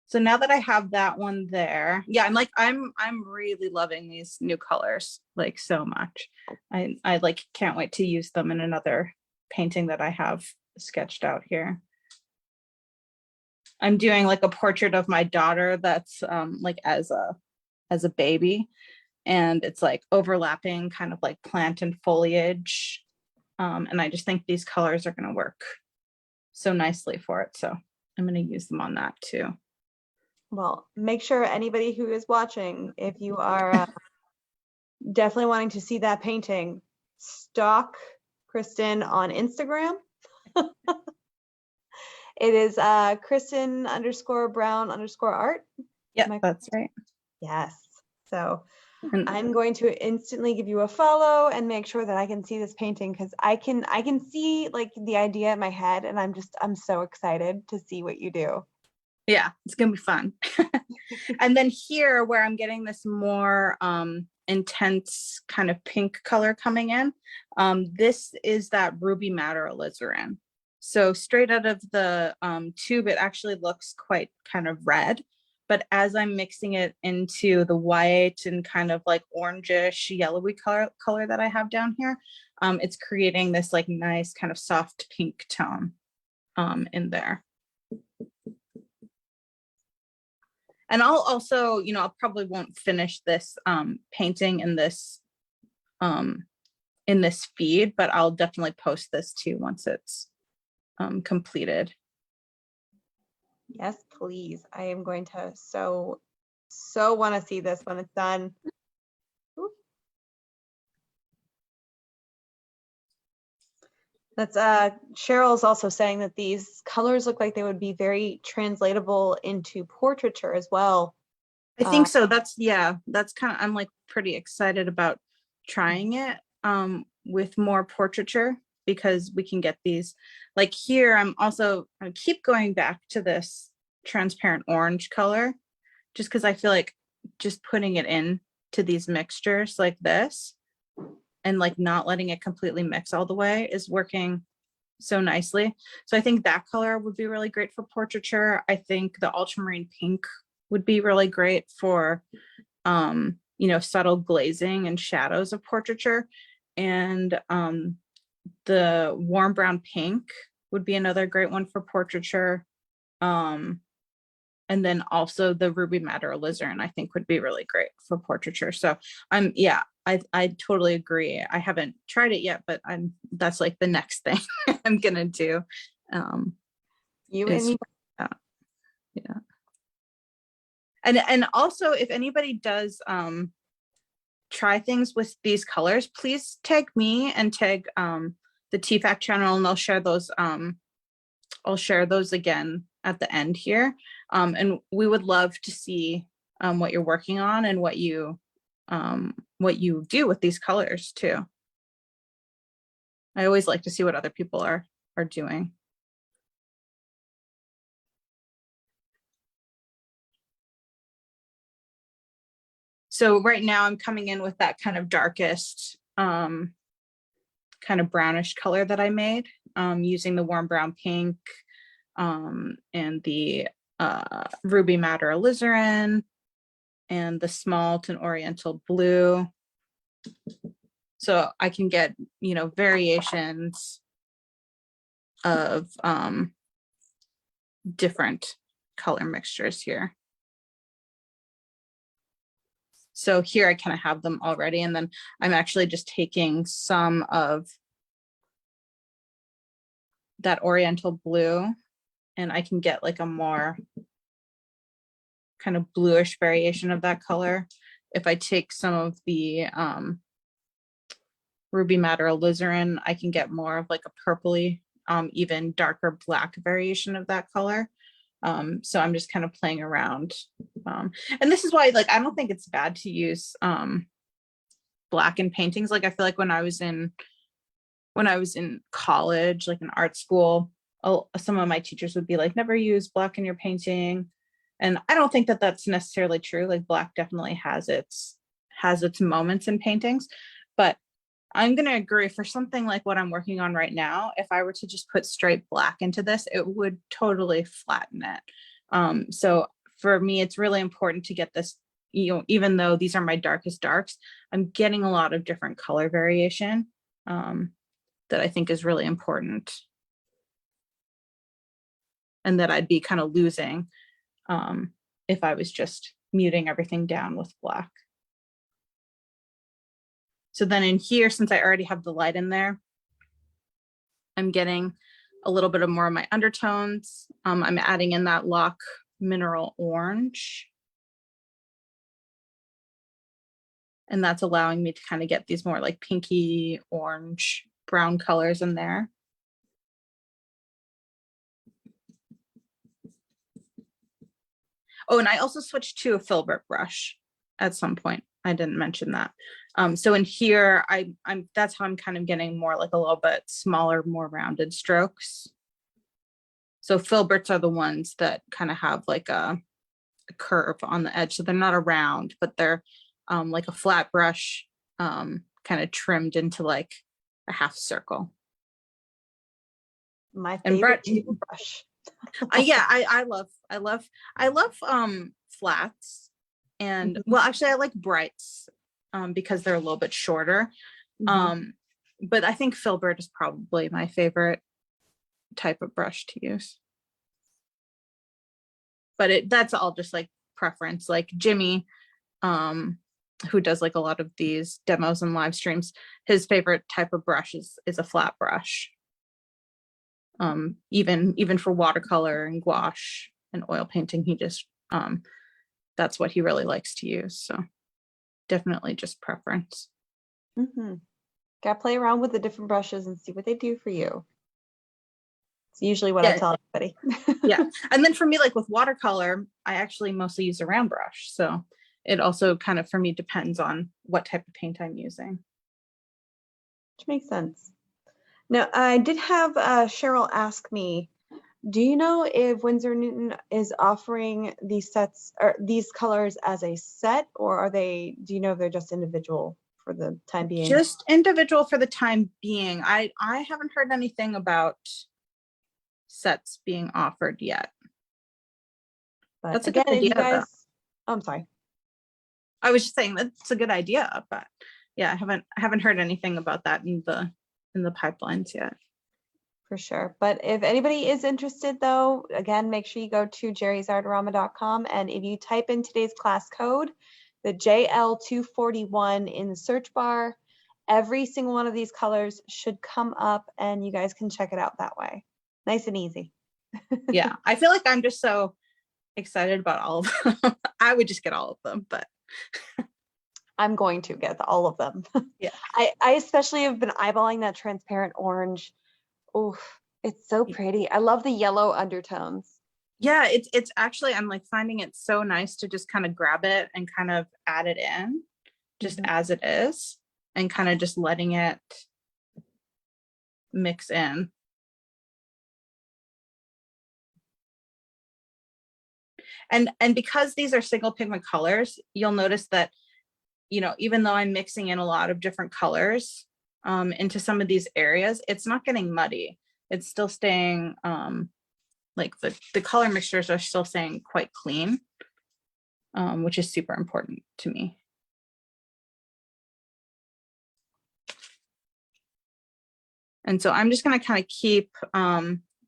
Speaker 2: So now that I have that one there, yeah, I'm really loving these new colors like so much. I like can't wait to use them in another painting that I have sketched out here. I'm doing like a portrait of my daughter that's like as a baby, and it's like overlapping kind of like plant and foliage. And I just think these colors are going to work so nicely for it. So I'm going to use them on that too.
Speaker 1: Well, make sure anybody who is watching, if you are definitely wanting to see that painting, stalk Kristen on Instagram. It is Kristen_Brown_art.
Speaker 2: Yeah, that's right.
Speaker 1: Yes. So I'm going to instantly give you a follow and make sure that I can see this painting, because I can see like the idea in my head, and I'm so excited to see what you do.
Speaker 2: Yeah, it's gonna be fun. And then here where I'm getting this more intense kind of pink color coming in, this is that ruby madder alizarin. So straight out of the tube, it actually looks quite kind of red, but as I'm mixing it into the white and kind of like orangish yellowy color that I have down here, it's creating this like nice kind of soft pink tone in there. And I'll also, you know, I probably won't finish this painting in this feed, but I'll definitely post this too once it's completed.
Speaker 1: Yes, please. I am going to so want to see this when it's done. Ooh. That's Cheryl's also saying that these colors look like they would be very translatable into portraiture as well.
Speaker 2: I think so. That's kind of, I'm like pretty excited about trying it with more portraiture, because we can get these like here. I keep going back to this transparent orange color just because I feel like just putting it in to these mixtures like this and like not letting it completely mix all the way is working so nicely. So I think that color would be really great for portraiture. I think the ultramarine pink would be really great for, subtle glazing and shadows of portraiture. And the warm brown pink would be another great one for portraiture. And then also the ruby madder alizarin, I think would be really great for portraiture. So I totally agree. I haven't tried it yet, but that's like the next thing I'm gonna do.
Speaker 1: You and me.
Speaker 2: Yeah. And also if anybody does try things with these colors, please tag me and tag the TFAC channel, and I'll share those again at the end here. And we would love to see what you're working on and what you do with these colors too. I always like to see what other people are doing. So right now I'm coming in with that kind of darkest, kind of brownish color that I made, using the warm brown pink and the ruby madder alizarin and the smalt and oriental blue. So I can get, variations of different color mixtures here. So here I kind of have them already, and then I'm actually just taking some of that oriental blue, and I can get like a more kind of bluish variation of that color. If I take some of the ruby madder alizarin, I can get more of like a purpley, even darker black variation of that color. So I'm just kind of playing around. And this is why, like, I don't think it's bad to use black in paintings. Like, I feel like when I was in college, like in art school, some of my teachers would be like, never use black in your painting. And I don't think that that's necessarily true. Like, black definitely has its moments in paintings, but I'm going to agree for something like what I'm working on right now. If I were to just put straight black into this, it would totally flatten it. So for me, it's really important to get this, even though these are my darkest darks, I'm getting a lot of different color variation that I think is really important, and that I'd be kind of losing if I was just muting everything down with black. So then in here, since I already have the light in there, I'm getting a little bit of more of my undertones. I'm adding in that Lock Mineral Orange. And that's allowing me to kind of get these more like pinky, orange, brown colors in there. Oh, and I also switched to a filbert brush at some point. I didn't mention that. So in here, that's how I'm kind of getting more like a little bit smaller, more rounded strokes. So filberts are the ones that kind of have like a curve on the edge. So they're not a round, but they're like a flat brush, kind of trimmed into like a half circle.
Speaker 1: My favorite brush.
Speaker 2: I love flats, and well, actually I like brights because they're a little bit shorter. But I think filbert is probably my favorite type of brush to use. But that's all just like preference. Like Jimmy, who does like a lot of these demos and live streams, his favorite type of brush is a flat brush. Even for watercolor and gouache and oil painting, he just that's what he really likes to use. So definitely just preference.
Speaker 1: Gotta play around with the different brushes and see what they do for you. It's usually what I tell everybody.
Speaker 2: Yeah. And then for me, like with watercolor, I actually mostly use a round brush. So it also kind of for me depends on what type of paint I'm using.
Speaker 1: Which makes sense. Now, I did have Cheryl ask me, Do you know if Winsor Newton is offering these sets or these colors as a set, or are they, do you know if they're just individual for the time being?
Speaker 2: Just individual for the time being. I haven't heard anything about sets being offered yet.
Speaker 1: But
Speaker 2: That's a
Speaker 1: again,
Speaker 2: good
Speaker 1: if you
Speaker 2: idea, though.
Speaker 1: guys, I'm sorry.
Speaker 2: I was just saying that's a good idea, but yeah, I haven't heard anything about that in the pipelines yet.
Speaker 1: For sure. But if anybody is interested though, again, make sure you go to jerrysartorama.com, and if you type in today's class code, the JL241 in the search bar, every single one of these colors should come up and you guys can check it out that way. Nice and easy.
Speaker 2: Yeah, I feel like I'm just so excited about all of them. I would just get all of them, but
Speaker 1: I'm going to get all of them.
Speaker 2: yeah.
Speaker 1: I especially have been eyeballing that transparent orange. Oh, it's so pretty. I love the yellow undertones.
Speaker 2: Yeah, it's actually, I'm like finding it so nice to just kind of grab it and kind of add it in just as it is, and kind of just letting it mix in. And because these are single pigment colors, you'll notice that, you know, even though I'm mixing in a lot of different colors into some of these areas, it's not getting muddy. It's still staying, like the color mixtures are still staying quite clean, which is super important to me. And so I'm just going to kind of keep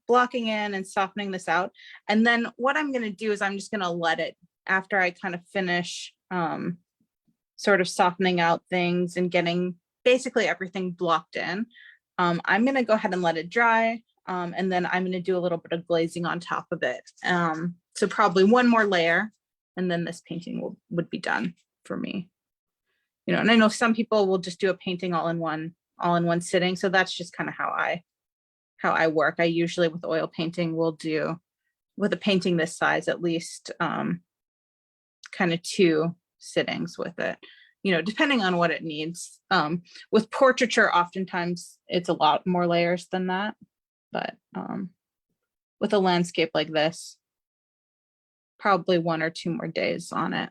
Speaker 2: blocking in and softening this out. And then what I'm going to do is I'm just going to let it, after I kind of finish sort of softening out things and getting basically everything blocked in, I'm going to go ahead and let it dry. And then I'm going to do a little bit of glazing on top of it. So probably one more layer, and then this painting would be done for me. You know, and I know some people will just do a painting all in one sitting. So that's just kind of how I work. I usually with oil painting will do, with a painting this size, at least kind of 2 sittings with it, you know, depending on what it needs. With portraiture, oftentimes it's a lot more layers than that, but with a landscape like this, probably 1 or 2 more days on it.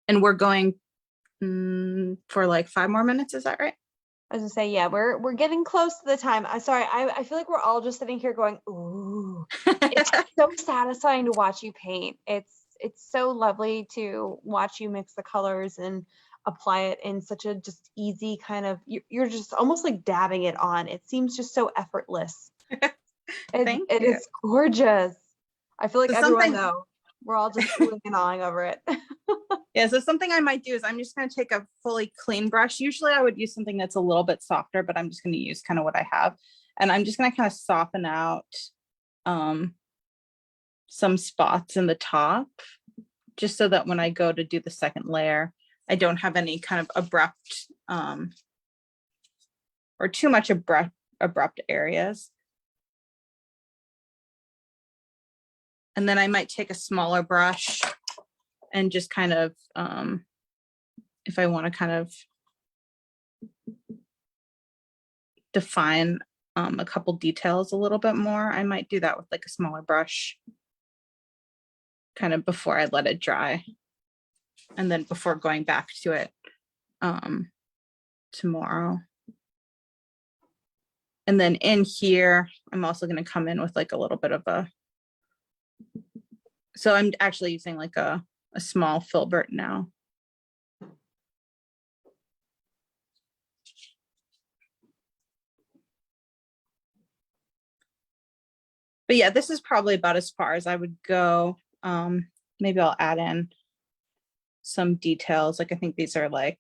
Speaker 2: And we're going for like 5 more minutes. Is that right?
Speaker 1: I was gonna say, yeah, we're getting close to the time. I'm sorry. I feel like we're all just sitting here going, ooh. It's so satisfying to watch you paint. It's so lovely to watch you mix the colors and apply it in such a just easy kind of, you're just almost like dabbing it on. It seems just so effortless.
Speaker 2: Thank
Speaker 1: It
Speaker 2: you.
Speaker 1: is gorgeous. I feel like
Speaker 2: So
Speaker 1: everyone though, we're all just oohing and awing over it.
Speaker 2: Yeah, so something I might do is I'm just going to take a fully clean brush. Usually I would use something that's a little bit softer, but I'm just going to use kind of what I have. And I'm just going to kind of soften out some spots in the top, just so that when I go to do the second layer, I don't have any kind of abrupt or too much abrupt areas. And then I might take a smaller brush and just kind of, if I want to kind of define a couple details a little bit more, I might do that with like a smaller brush kind of before I let it dry, and then before going back to it tomorrow. And then in here, I'm also going to come in with like a little bit of so I'm actually using like a small filbert now. But yeah, this is probably about as far as I would go. Maybe I'll add in some details. Like I think these are like,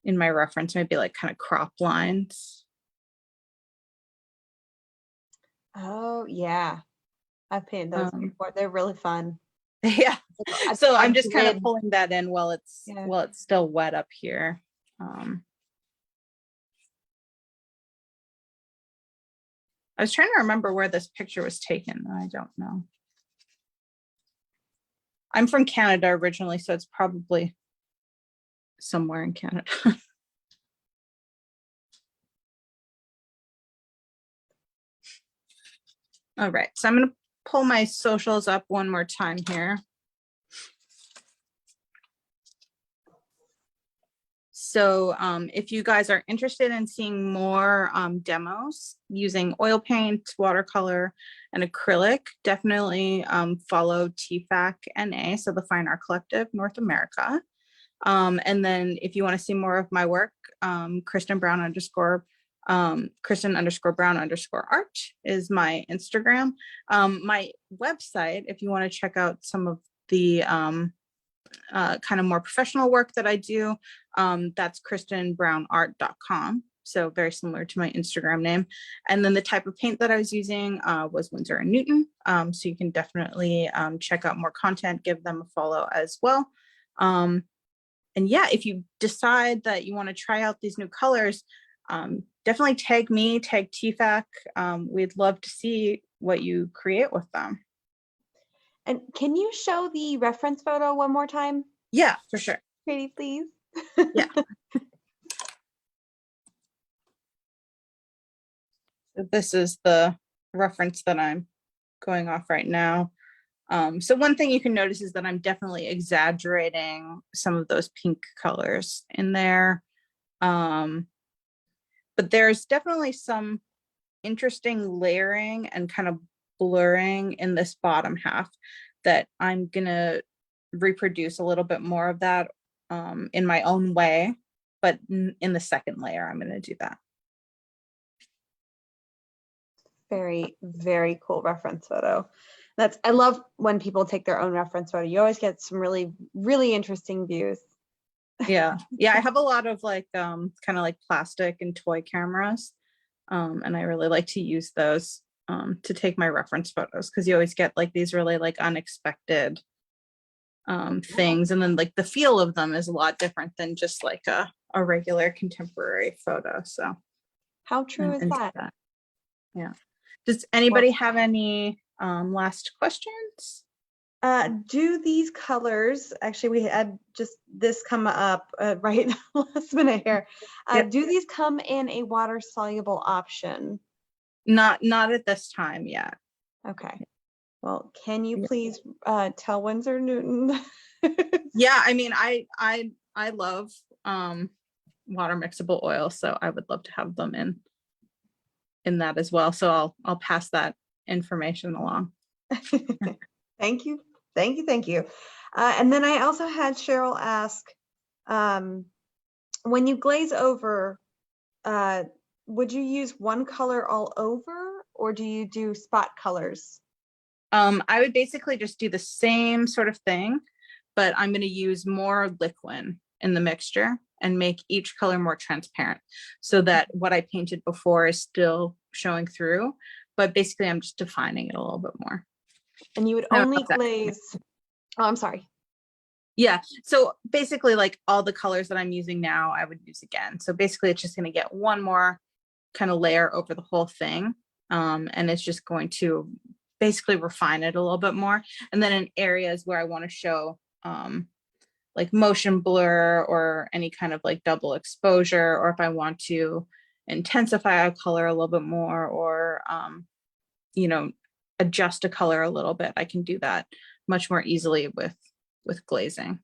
Speaker 2: in my reference, maybe like kind of crop lines.
Speaker 1: Oh yeah. I've painted those before. They're really fun.
Speaker 2: Yeah. So I'm just kind of
Speaker 1: grid.
Speaker 2: pulling that in while it's still wet up here. I was trying to remember where this picture was taken. I don't know. I'm from Canada originally, so it's probably somewhere in Canada. All right, so I'm going to pull my socials up one more time here. So if you guys are interested in seeing more demos using oil paint, watercolor, and acrylic, definitely follow TFAC NA, so the Fine Art Collective North America. And then if you want to see more of my work, Kristen Brown _ art is my Instagram. My website, if you want to check out some of the kind of more professional work that I do, that's kristenbrownart.com. So very similar to my Instagram name. And then the type of paint that I was using was Winsor and Newton. So you can definitely check out more content, give them a follow as well. And yeah, if you decide that you want to try out these new colors, definitely tag me, tag TFAC. We'd love to see what you create with them.
Speaker 1: And can you show the reference photo one more time?
Speaker 2: Yeah, for sure.
Speaker 1: Pretty, please.
Speaker 2: Yeah. So this is the reference that I'm going off right now. So one thing you can notice is that I'm definitely exaggerating some of those pink colors in there. But there's definitely some interesting layering and kind of blurring in this bottom half that I'm gonna reproduce a little bit more of that in my own way, but in the second layer, I'm gonna do that.
Speaker 1: Very, very cool reference photo. I love when people take their own reference photo. You always get some really, really interesting views.
Speaker 2: Yeah. I have a lot of like kind of like plastic and toy cameras. And I really like to use those to take my reference photos, because you always get like these really like unexpected things, and then like the feel of them is a lot different than just like a regular contemporary photo. So
Speaker 1: how true is that?
Speaker 2: Yeah. Does anybody have any last questions?
Speaker 1: Do these colors, actually we had just this come up right last minute here.
Speaker 2: Yep.
Speaker 1: Do these come in a water soluble option?
Speaker 2: Not at this time yet.
Speaker 1: Okay. Well, can you please tell Winsor Newton?
Speaker 2: Yeah, I mean, I love water mixable oil, so I would love to have them in that as well. So I'll pass that information along.
Speaker 1: Thank you. And then I also had Cheryl ask, when you glaze over, would you use one color all over, or do you do spot colors?
Speaker 2: I would basically just do the same sort of thing, but I'm going to use more liquid in the mixture and make each color more transparent, so that what I painted before is still showing through, but basically I'm just defining it a little bit more.
Speaker 1: And you would only glaze, oh, I'm sorry.
Speaker 2: Yeah, so basically like all the colors that I'm using now, I would use again. So basically it's just going to get one more kind of layer over the whole thing. And it's just going to basically refine it a little bit more. And then in areas where I want to show like motion blur or any kind of like double exposure, or if I want to intensify a color a little bit more, or adjust a color a little bit, I can do that much more easily with glazing.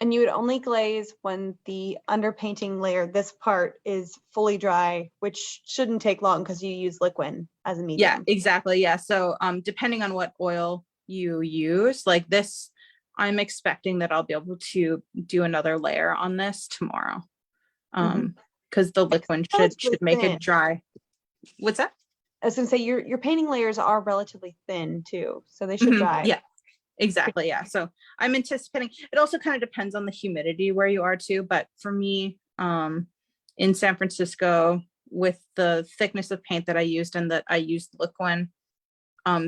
Speaker 1: And you would only glaze when the underpainting layer, this part, is fully dry, which shouldn't take long because you use liquid as a medium.
Speaker 2: Yeah, exactly. Yeah. So depending on what oil you use, like this, I'm expecting that I'll be able to do another layer on this tomorrow. Because the liquid should make it dry. What's that?
Speaker 1: I was gonna say your painting layers are relatively thin too, so they should dry.
Speaker 2: Yeah, exactly. Yeah. So I'm anticipating, it also kind of depends on the humidity where you are too. But for me, in San Francisco, with the thickness of paint that I used and that I used liquid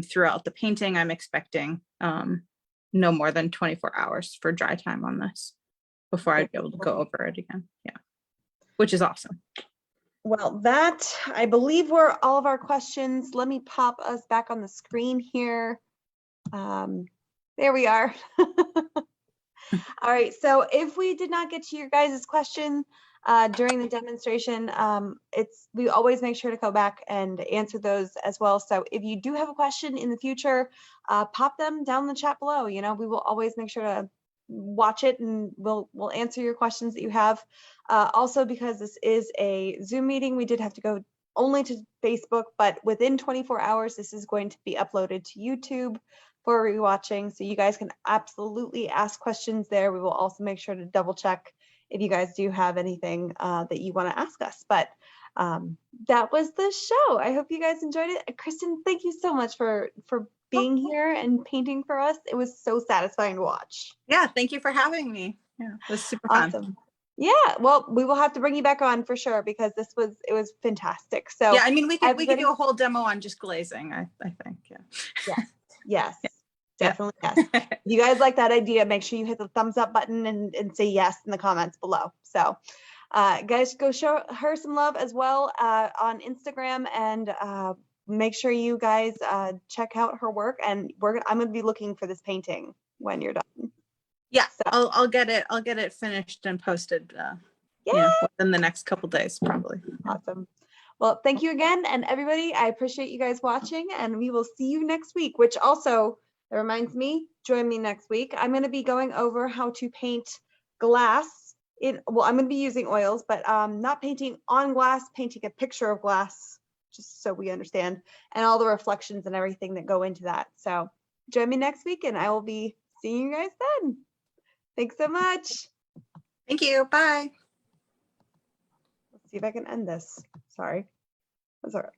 Speaker 2: throughout the painting, I'm expecting no more than 24 hours for dry time on this before I'd be able to go over it again. Yeah, which is awesome.
Speaker 1: Well, that, I believe, were all of our questions. Let me pop us back on the screen here. There we are. All right, so if we did not get to your guys' question during the demonstration, we always make sure to go back and answer those as well. So if you do have a question in the future, pop them down in the chat below. You know, we will always make sure to watch it, and we'll answer your questions that you have. Also, because this is a Zoom meeting, we did have to go only to Facebook, but within 24 hours, this is going to be uploaded to YouTube for rewatching. So you guys can absolutely ask questions there. We will also make sure to double check if you guys do have anything that you want to ask us. But that was the show. I hope you guys enjoyed it. Kristen, thank you so much for being here and painting for us. It was so satisfying to watch.
Speaker 2: Yeah, thank you for having me. Yeah, it was super fun.
Speaker 1: Awesome. Yeah, well, we will have to bring you back on for sure, because it was fantastic. So
Speaker 2: yeah, I mean, we could do a whole demo on just glazing, I think. Yeah.
Speaker 1: Yes. Definitely yes. If you guys like that idea, make sure you hit the thumbs up button and say yes in the comments below. So guys, go show her some love as well on Instagram, and make sure you guys check out her work. And I'm going to be looking for this painting when you're done.
Speaker 2: Yeah, so I'll get it finished and posted within the next couple days probably.
Speaker 1: Awesome. Well, thank you again, and everybody, I appreciate you guys watching, and we will see you next week, which also, that reminds me, join me next week. I'm going to be going over how to paint glass I'm going to be using oils, but not painting on glass, painting a picture of glass, just so we understand, and all the reflections and everything that go into that. So join me next week, and I will be seeing you guys then. Thanks so much.
Speaker 2: Thank you. Bye.
Speaker 1: Let's see if I can end this. Sorry. That's all right.